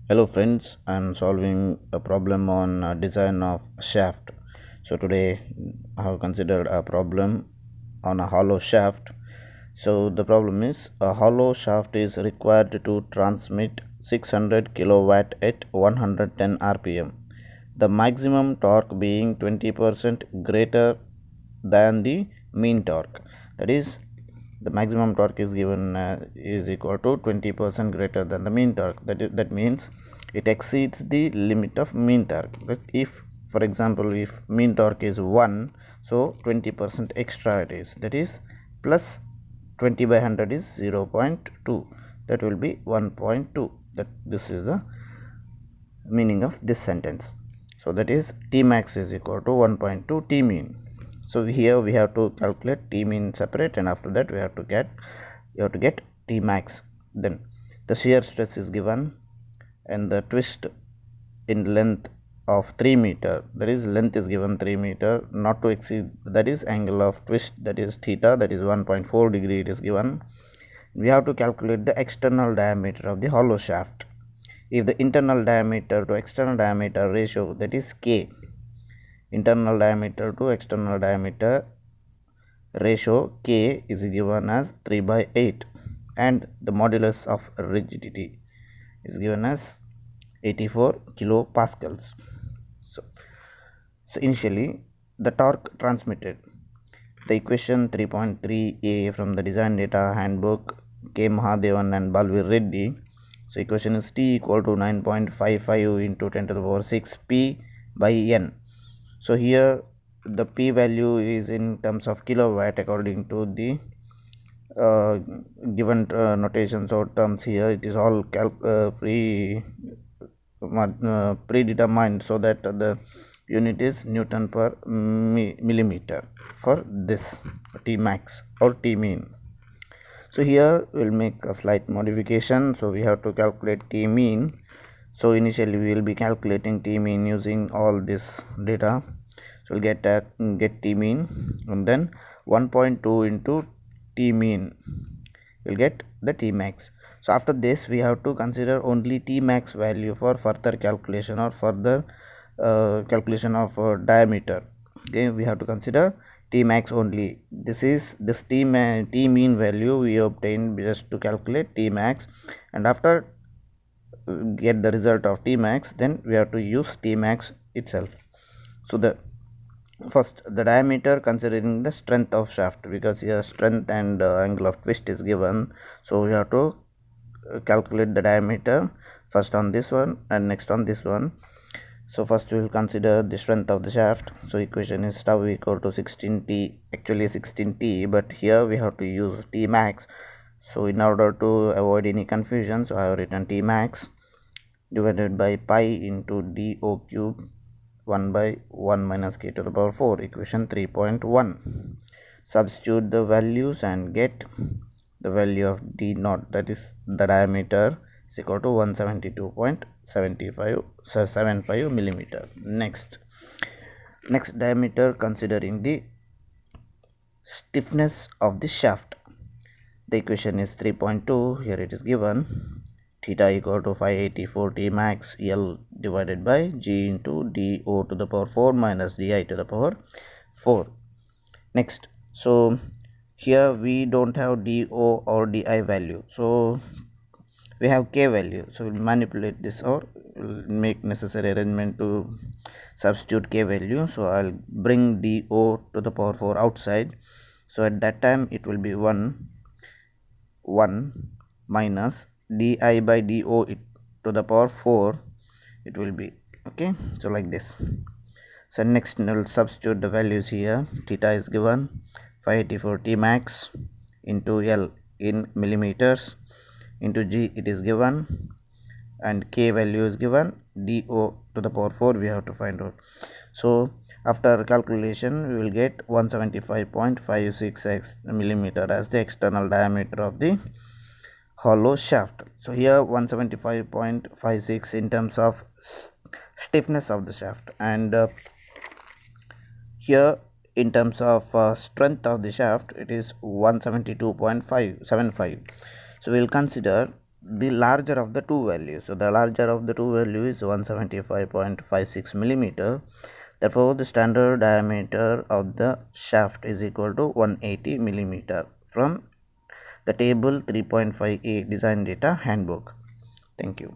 Hello friends, I'm solving a problem on design of shaft. So today I have considered a problem on a hollow shaft. So the problem is a hollow shaft is required to transmit 600 kilowatt at 110 rpm. The maximum torque being 20% greater than the mean torque. That is, the maximum torque is given is equal to 20% greater than the mean torque. That means it exceeds the limit of mean torque. But if, for example, if mean torque is 1, so 20% extra it is, that is plus 20 by 100 is 0.2, that will be 1.2. That this is the meaning of this sentence. So that is T max is equal to 1.2 T mean. So here we have to calculate T mean separate, and after that we have to get T max. Then the shear stress is given, and the twist in length of 3 meter, that is length is given 3 meter, not to exceed, that is angle of twist, that is theta, that is 1.4 degree it is given. We have to calculate the external diameter of the hollow shaft. If the internal diameter to external diameter ratio, that is K, internal diameter to external diameter ratio K is given as 3 by 8, and the modulus of rigidity is given as 84 kilopascals. So initially the torque transmitted, the equation 3.3a from the design data handbook, K Mahadevan and Balvir Reddy. So equation is T equal to 9.55 into 10 to the power 6 P by N. So here the P value is in terms of kilowatt according to the given notations or terms. Here it is all predetermined, so that the unit is Newton per millimeter for this T max or T mean. So here we'll make a slight modification. So we have to calculate T mean. So initially we will be calculating T mean using all this data. So we'll get T mean, and then 1.2 into T mean, we'll get the T max. So after this we have to consider only T max value for further calculation or further calculation of diameter. Okay, we have to consider T max only. This is this T mean value we obtained just to calculate T max, and after get the result of T max, then we have to use T max itself. So the first, the diameter considering the strength of shaft, because here strength and angle of twist is given, so we have to calculate the diameter first on this one and next on this one. So first we will consider the strength of the shaft. So equation is tau equal to 16T, actually 16T, but here we have to use T max. So in order to avoid any confusion, so I have written T max divided by pi into dO cube 1 by 1 minus k to the power 4, equation 3.1. Substitute the values and get the value of d naught, that is the diameter, is equal to 172.75 millimeter. Next diameter, considering the stiffness of the shaft. The equation is 3.2. Here it is given theta equal to 584 T max L divided by G into dO to the power 4 minus di to the power 4. Next, so here we don't have dO or di value, so we have K value. So we'll manipulate this, or we'll make necessary arrangement to substitute K value. So I'll bring dO to the power 4 outside. So at that time it will be 1 minus di by dO to the power 4, it will be okay. So like this. So next we'll substitute the values here. Theta is given 584 T max into L in millimeters, into G it is given, and K value is given, dO to the power 4 we have to find out. So after calculation we will get 175.56 millimeter as the external diameter of the hollow shaft. So here 175.56 in terms of stiffness of the shaft, and here in terms of strength of the shaft it is 172.575. So we will consider the larger of the two values. So the larger of the two value is 175.56 millimeter. Therefore, the standard diameter of the shaft is equal to 180 millimeter from the table 3.5a design data handbook. Thank you.